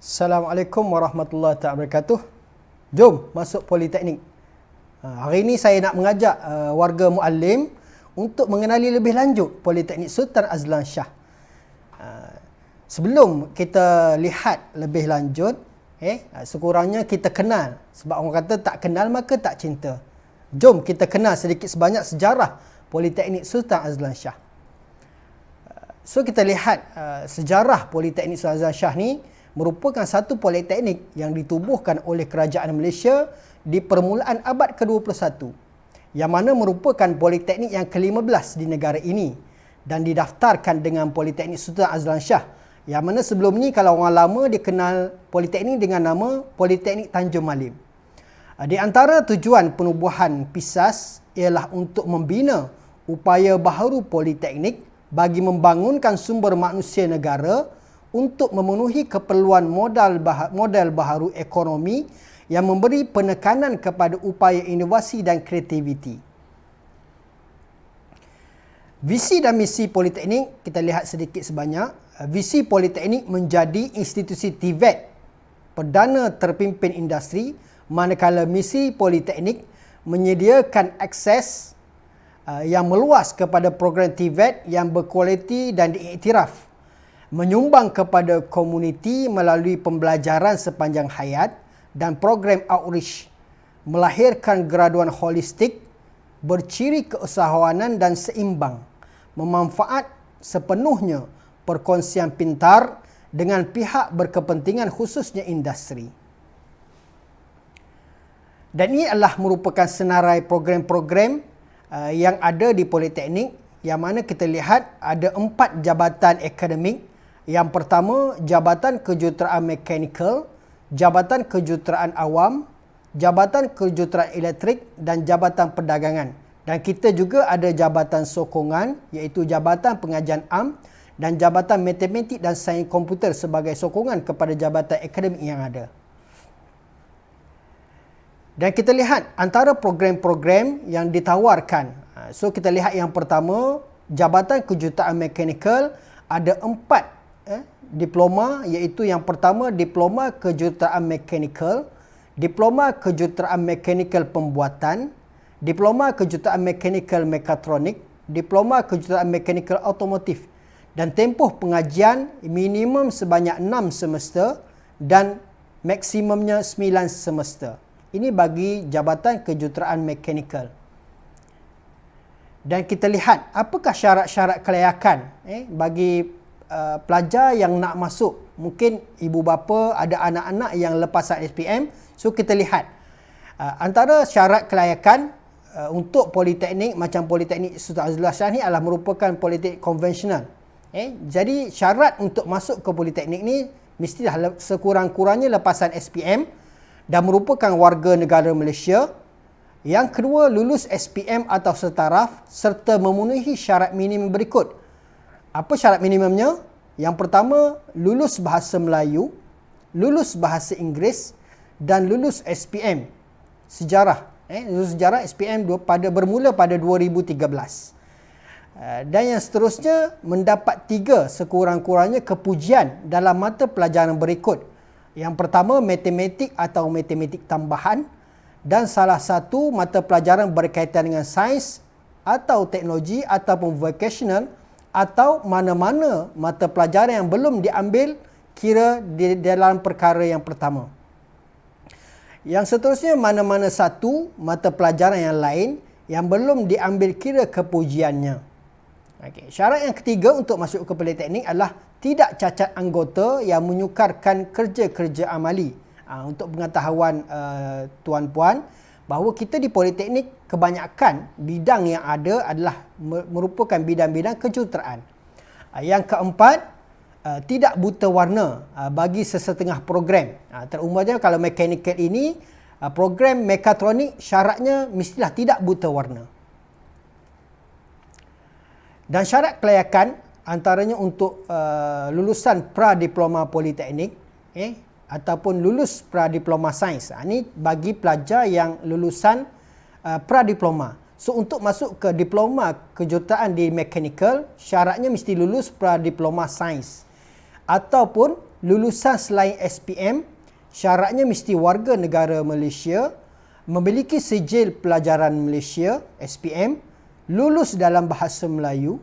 Assalamualaikum warahmatullahi wabarakatuh. Jom masuk Politeknik. Hari ini saya nak mengajak warga Muallim untuk mengenali lebih lanjut Politeknik Sultan Azlan Shah. Sebelum kita lihat lebih lanjut, sekurangnya kita kenal. Sebab orang kata tak kenal maka tak cinta. Jom kita kenal sedikit sebanyak sejarah Politeknik Sultan Azlan Shah. So kita lihat sejarah Politeknik Sultan Azlan Shah ni merupakan satu politeknik yang ditubuhkan oleh Kerajaan Malaysia di permulaan abad ke-21, yang mana merupakan politeknik yang ke-15 di negara ini dan didaftarkan dengan Politeknik Sultan Azlan Shah, yang mana sebelum ni kalau orang lama dikenal politeknik dengan nama Politeknik Tanjung Malim. Di antara tujuan penubuhan PISAS ialah untuk membina upaya baharu politeknik bagi membangunkan sumber manusia negara untuk memenuhi keperluan modal baharu ekonomi yang memberi penekanan kepada upaya inovasi dan kreativiti. Visi dan misi Politeknik kita lihat sedikit sebanyak. Visi Politeknik menjadi institusi TVET perdana terpimpin industri, manakala misi Politeknik menyediakan akses yang meluas kepada program TVET yang berkualiti dan diiktiraf, menyumbang kepada komuniti melalui pembelajaran sepanjang hayat dan program outreach, melahirkan graduan holistik, berciri keusahawanan dan seimbang, memanfaat sepenuhnya perkongsian pintar dengan pihak berkepentingan khususnya industri. Dan ini adalah merupakan senarai program-program yang ada di Politeknik, yang mana kita lihat ada 4 jabatan akademik. Yang pertama, Jabatan Kejuruteraan Mekanikal, Jabatan Kejuruteraan Awam, Jabatan Kejuruteraan Elektrik dan Jabatan Perdagangan. Dan kita juga ada Jabatan Sokongan, iaitu Jabatan Pengajian Am, dan Jabatan Matematik dan Sains Komputer sebagai sokongan kepada jabatan akademik yang ada. Dan kita lihat antara program-program yang ditawarkan. So kita lihat yang pertama, Jabatan Kejuruteraan Mekanikal ada 4 diploma, iaitu yang pertama Diploma Kejuruteraan Mekanikal, Diploma Kejuruteraan Mekanikal Pembuatan, Diploma Kejuruteraan Mekanikal Mekatronik, Diploma Kejuruteraan Mekanikal Automotif, dan tempoh pengajian minimum sebanyak 6 semester dan maksimumnya 9 semester. Ini bagi Jabatan Kejuruteraan Mekanikal. Dan kita lihat apakah syarat-syarat kelayakan bagi pelajar yang nak masuk. Mungkin ibu bapa ada anak-anak yang lepasan SPM. So kita lihat antara syarat kelayakan untuk politeknik macam Politeknik Sultan Azlan Shah ni adalah merupakan politeknik konvensional. Jadi syarat untuk masuk ke politeknik ni mestilah sekurang-kurangnya lepasan SPM dan merupakan warga negara Malaysia. Yang kedua, lulus SPM atau setaraf serta memenuhi syarat minimum berikut. Apa syarat minimumnya? Yang pertama, lulus bahasa Melayu, lulus bahasa Inggeris dan lulus SPM sejarah. Lulus sejarah SPM bermula pada 2013. Dan yang seterusnya, mendapat 3 sekurang-kurangnya kepujian dalam mata pelajaran berikut. Yang pertama, matematik atau matematik tambahan, dan salah satu mata pelajaran berkaitan dengan sains atau teknologi ataupun vocational, atau mana-mana mata pelajaran yang belum diambil kira di dalam perkara yang pertama. Yang seterusnya, mana-mana satu mata pelajaran yang lain yang belum diambil kira kepujiannya. Syarat yang ketiga untuk masuk ke politeknik adalah tidak cacat anggota yang menyukarkan kerja-kerja amali. Untuk pengetahuan tuan-puan, bahawa kita di politeknik kebanyakan bidang yang ada adalah merupakan bidang-bidang kejuruteraan. Yang keempat, tidak buta warna bagi sesetengah program. Terumpamanya kalau mekanikal ini, program mekatronik syaratnya mestilah tidak buta warna. Dan syarat kelayakan antaranya untuk lulusan pra-diploma politeknik ataupun lulus pra-diploma sains. Ini bagi pelajar yang lulusan pra-diploma. So untuk masuk ke diploma kejuruteraan di mekanikal, syaratnya mesti lulus pra-diploma sains. Ataupun lulusan selain SPM, syaratnya mesti warga negara Malaysia, memiliki sijil pelajaran Malaysia, SPM, lulus dalam bahasa Melayu,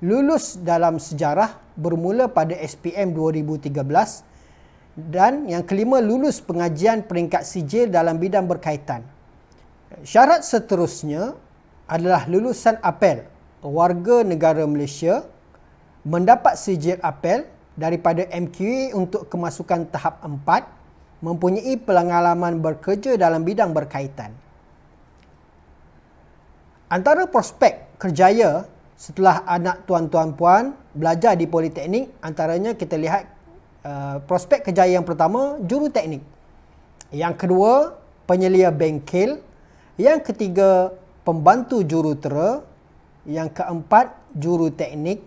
lulus dalam sejarah bermula pada SPM 2013, dan yang kelima, lulus pengajian peringkat sijil dalam bidang berkaitan. Syarat seterusnya adalah lulusan apel warga negara Malaysia, mendapat sijil apel daripada MQA untuk kemasukan tahap 4, mempunyai pengalaman bekerja dalam bidang berkaitan. Antara prospek kerjaya setelah anak tuan-tuan puan belajar di Politeknik, antaranya kita lihat prospek kerjaya yang pertama, juruteknik. Yang kedua, penyelia bengkel. Yang ketiga, pembantu jurutera. Yang keempat, juruteknik.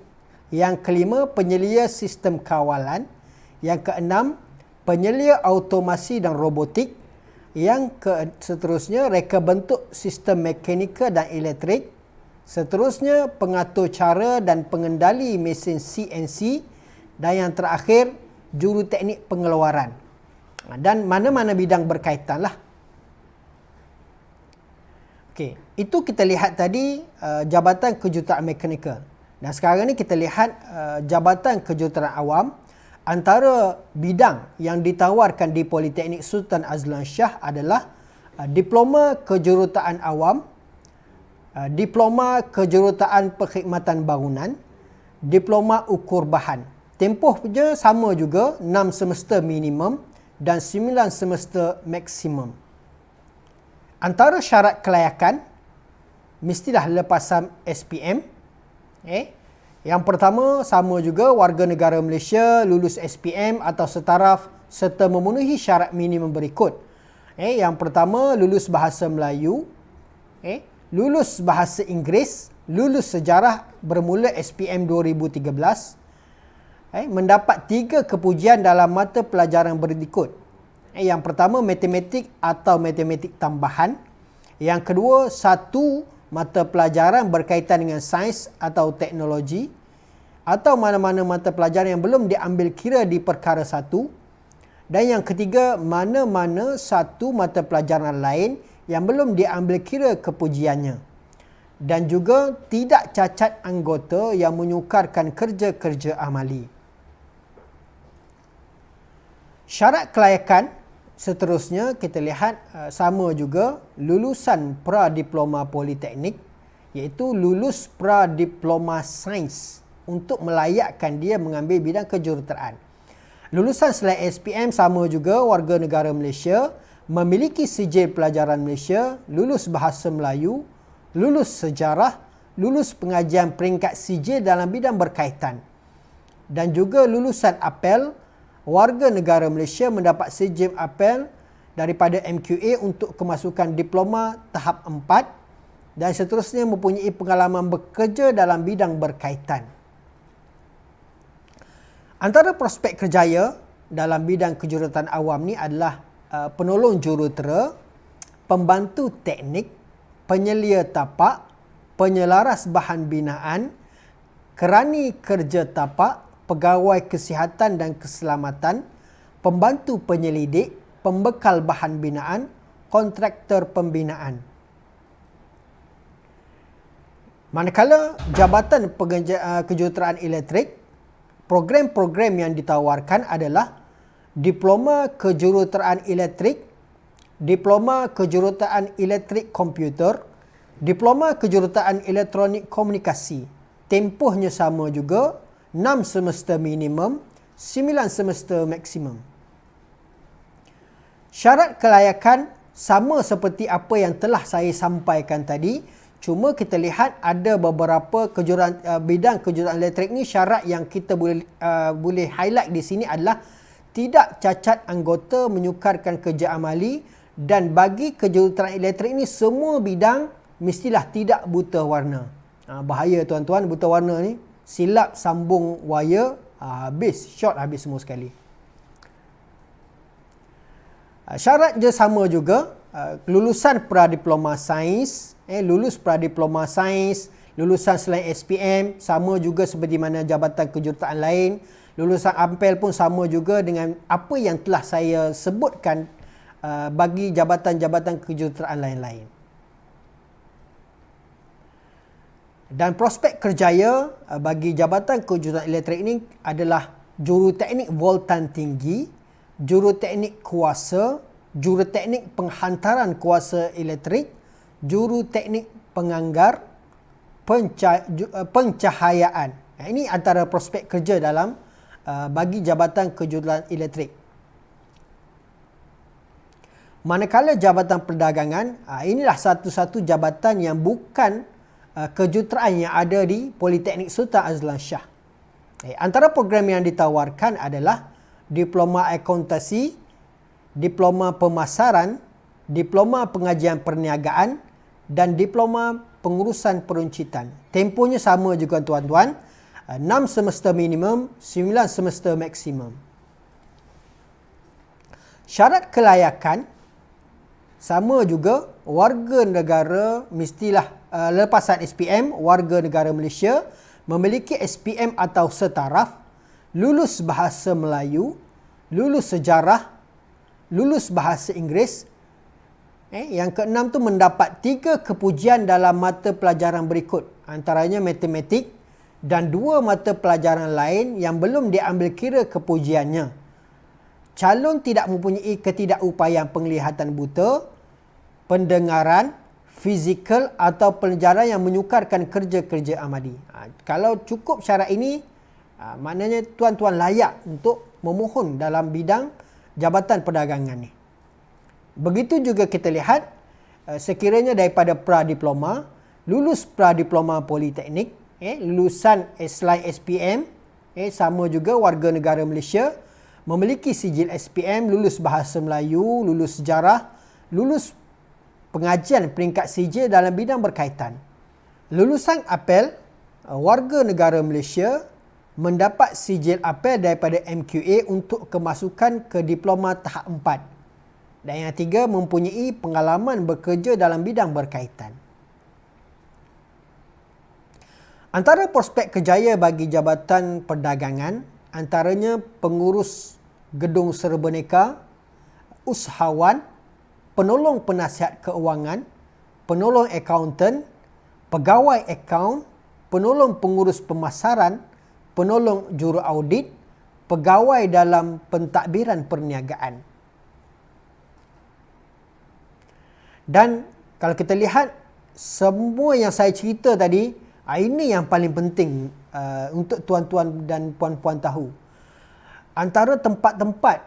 Yang kelima, penyelia sistem kawalan. Yang keenam, penyelia automasi dan robotik. Yang seterusnya, reka bentuk sistem mekanikal dan elektrik. Seterusnya, pengatur cara dan pengendali mesin CNC. Dan yang terakhir, juruteknik pengeluaran. Dan mana-mana bidang berkaitan lah. Okey, itu kita lihat tadi Jabatan Kejuruteraan Mekanikal. Dan sekarang ni kita lihat Jabatan Kejuruteraan Awam. Antara bidang yang ditawarkan di Politeknik Sultan Azlan Shah adalah Diploma Kejuruteraan Awam, Diploma Kejuruteraan Perkhidmatan Bangunan, Diploma Ukur Bahan. Tempoh je sama juga, 6 semester minimum dan 9 semester maksimum. Antara syarat kelayakan, mestilah lepasan SPM. Yang pertama, sama juga warga negara Malaysia, lulus SPM atau setaraf serta memenuhi syarat minimum berikut. Yang pertama, lulus bahasa Melayu, lulus bahasa Inggeris, lulus sejarah bermula SPM 2013, mendapat 3 kepujian dalam mata pelajaran berikut. Yang pertama, matematik atau matematik tambahan. Yang kedua, 1 mata pelajaran berkaitan dengan sains atau teknologi, atau mana-mana mata pelajaran yang belum diambil kira di perkara 1. Dan yang ketiga, mana-mana 1 mata pelajaran lain yang belum diambil kira kepujiannya. Dan juga tidak cacat anggota yang menyukarkan kerja-kerja amali. Syarat kelayakan seterusnya kita lihat sama juga, lulusan pra-diploma Politeknik, iaitu lulus pra-diploma Sains untuk melayakkan dia mengambil bidang kejuruteraan. Lulusan selain SPM sama juga, warga negara Malaysia, memiliki sijil pelajaran Malaysia, lulus bahasa Melayu, lulus sejarah, lulus pengajian peringkat sijil dalam bidang berkaitan. Dan juga lulusan apel, warga negara Malaysia mendapat sijil apel daripada MQA untuk kemasukan diploma tahap 4 dan seterusnya mempunyai pengalaman bekerja dalam bidang berkaitan. Antara prospek kerjaya dalam bidang kejuruteraan awam ni adalah penolong jurutera, pembantu teknik, penyelia tapak, penyelaras bahan binaan, kerani kerja tapak, pegawai kesihatan dan keselamatan, pembantu penyelidik, pembekal bahan binaan, kontraktor pembinaan. Manakala Jabatan Kejuruteraan Elektrik, program-program yang ditawarkan adalah Diploma Kejuruteraan Elektrik, Diploma Kejuruteraan Elektrik Komputer, Diploma Kejuruteraan Elektronik Komunikasi. Tempohnya sama juga, 6 semester minimum, 9 semester maksimum. Syarat kelayakan sama seperti apa yang telah saya sampaikan tadi, cuma kita lihat ada beberapa bidang kejuruteraan elektrik ni syarat yang kita boleh highlight di sini adalah tidak cacat anggota menyukarkan kerja amali, dan bagi kejuruteraan elektrik ni semua bidang mestilah tidak buta warna. Bahaya tuan-tuan, buta warna ni. Silap sambung wire, habis, short habis semua sekali. Syarat je sama juga, lulusan pra-diploma sains, lulus pra-diploma sains, Lulusan selain SPM sama juga seperti mana jabatan kejuruteraan lain. Lulusan AMPEL pun sama juga dengan apa yang telah saya sebutkan bagi jabatan-jabatan kejuruteraan lain-lain. Dan prospek kerjaya bagi jabatan kejuruteraan elektrik ini adalah juruteknik voltan tinggi, juruteknik kuasa, juruteknik penghantaran kuasa elektrik, juruteknik penganggar, pencahayaan. Ini antara prospek kerja dalam bagi jabatan kejuruteraan elektrik. Manakala jabatan perdagangan, inilah satu-satu jabatan yang bukan kejuruteraan yang ada di Politeknik Sultan Azlan Shah. Antara program yang ditawarkan adalah Diploma Akuntansi, Diploma Pemasaran, Diploma Pengajian Perniagaan dan Diploma Pengurusan Peruncitan. Tempohnya sama juga tuan-tuan, 6 semester minimum, 9 semester maksimum. Syarat kelayakan sama juga, warga negara mestilah lepasan SPM, warga negara Malaysia, memiliki SPM atau setaraf, lulus bahasa Melayu, lulus sejarah, lulus bahasa Inggeris. Yang keenam tu mendapat 3 kepujian dalam mata pelajaran berikut, antaranya matematik dan 2 mata pelajaran lain yang belum diambil kira kepujiannya. Calon tidak mempunyai ketidakupayaan penglihatan buta, pendengaran, fizikal atau pelajaran yang menyukarkan kerja-kerja amali. Kalau cukup syarat ini, maknanya tuan-tuan layak untuk memohon dalam bidang jabatan perdagangan ni. Begitu juga kita lihat, sekiranya daripada pra-diploma, lulus pra-diploma politeknik, lulusan selain SPM, sama juga warga negara Malaysia, memiliki sijil SPM, lulus bahasa Melayu, lulus sejarah, lulus pengajian peringkat sijil dalam bidang berkaitan. Lulusan APEL, warga negara Malaysia, mendapat sijil APEL daripada MQA untuk kemasukan ke diploma tahap 4. Dan yang tiga, mempunyai pengalaman bekerja dalam bidang berkaitan. Antara prospek kerjaya bagi jabatan perdagangan, antaranya pengurus gedung serbaneka, usahawan, penolong penasihat keuangan, penolong akauntan, pegawai akaun, penolong pengurus pemasaran, penolong juru audit, pegawai dalam pentadbiran perniagaan. Dan kalau kita lihat, semua yang saya cerita tadi, ini yang paling penting untuk tuan-tuan dan puan-puan tahu. Antara tempat-tempat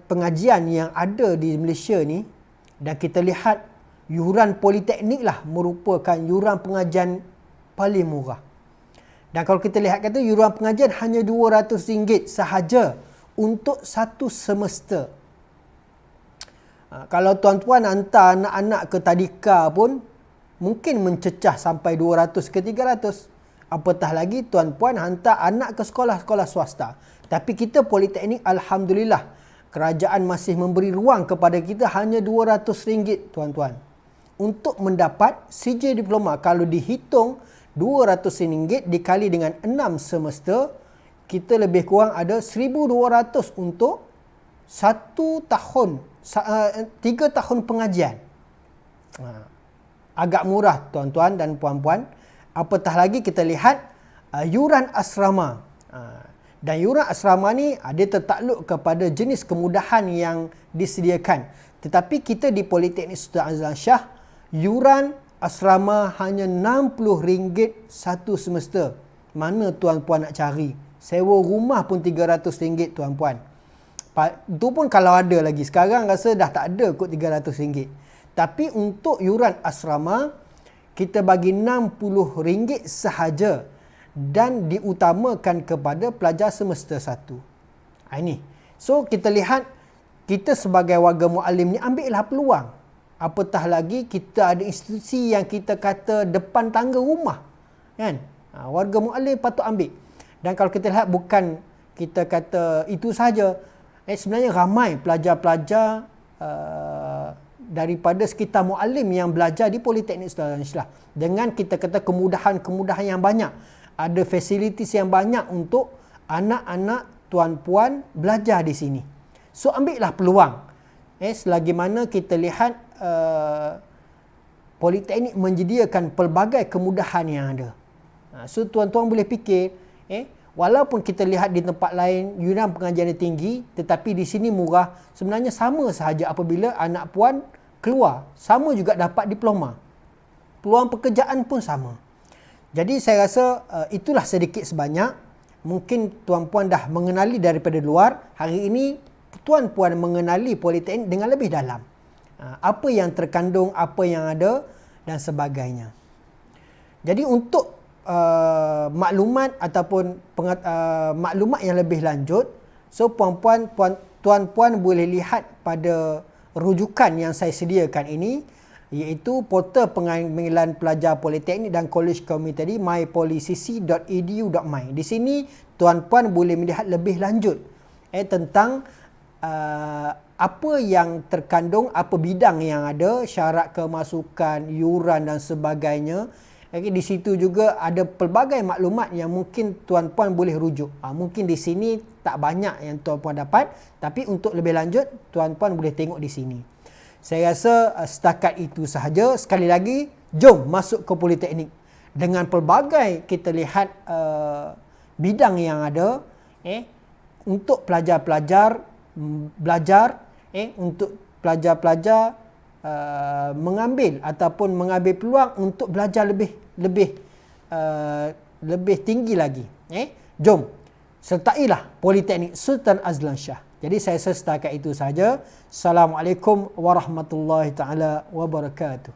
pengajian yang ada di Malaysia ni, dan kita lihat yuran politeknik lah merupakan yuran pengajian paling murah. Dan kalau kita lihat kata yuran pengajian hanya RM200 sahaja untuk satu semester. Kalau tuan-tuan hantar anak-anak ke tadika pun mungkin mencecah sampai 200 ke 300. Apatah lagi tuan-puan hantar anak ke sekolah-sekolah swasta. Tapi kita politeknik, alhamdulillah, kerajaan masih memberi ruang kepada kita hanya RM200, tuan-tuan, untuk mendapat sijil diploma. Kalau dihitung RM200 dikali dengan 6 semester, kita lebih kurang ada RM1,200 untuk 1 tahun, 3 tahun pengajian. Agak murah, tuan-tuan dan puan-puan. Apatah lagi kita lihat yuran asrama. Dan yuran asrama ni dia tertakluk kepada jenis kemudahan yang disediakan. Tetapi kita di Politeknik Sultan Azlan Shah, yuran asrama hanya RM60 satu semester. Mana tuan-puan nak cari? Sewa rumah pun RM300, tuan-puan. Itu pun kalau ada lagi. Sekarang rasa dah tak ada kot RM300. Tapi untuk yuran asrama, kita bagi RM60 sahaja. Dan diutamakan kepada pelajar semester 1. Ini. So, kita lihat, kita sebagai warga mu'alim ni ambillah peluang. Apatah lagi, kita ada institusi yang kita kata depan tangga rumah. Kan? Warga mu'alim patut ambil. Dan kalau kita lihat, bukan kita kata itu sahaja. Sebenarnya ramai pelajar-pelajar daripada sekitar muallim yang belajar di Politeknik Sultan Syah. Dengan kita kata kemudahan-kemudahan yang banyak. Ada facilities yang banyak untuk anak-anak tuan-puan belajar di sini. So ambillah peluang. Selagi mana kita lihat Politeknik menyediakan pelbagai kemudahan yang ada. So tuan-tuan boleh fikir, walaupun kita lihat di tempat lain yuran pengajian tinggi, tetapi di sini murah, sebenarnya sama sahaja apabila anak puan keluar, sama juga dapat diploma. Peluang pekerjaan pun sama. Jadi saya rasa itulah sedikit sebanyak. Mungkin tuan-puan dah mengenali daripada luar, hari ini tuan-puan mengenali Politeknik dengan lebih dalam. Apa yang terkandung, apa yang ada dan sebagainya. Jadi untuk maklumat ataupun maklumat yang lebih lanjut, so tuan-puan boleh lihat pada rujukan yang saya sediakan ini, iaitu portal penganggilan pelajar Politeknik dan Kolej Komuniti mypolicc.edu.my. Di sini tuan-puan boleh melihat lebih lanjut tentang apa yang terkandung, apa bidang yang ada, syarat kemasukan, yuran dan sebagainya. Di situ juga ada pelbagai maklumat yang mungkin tuan-puan boleh rujuk. Mungkin di sini tak banyak yang tuan-puan dapat, tapi untuk lebih lanjut tuan-puan boleh tengok di sini. Saya rasa setakat itu sahaja. Sekali lagi, jom masuk ke Politeknik. Dengan pelbagai kita lihat bidang yang ada untuk pelajar-pelajar belajar, untuk pelajar-pelajar mengambil ataupun mengambil peluang untuk belajar lebih tinggi lagi. Jom sertailah Politeknik Sultan Azlan Shah. Jadi saya setakat itu saja. Assalamualaikum warahmatullahi taala wabarakatuh.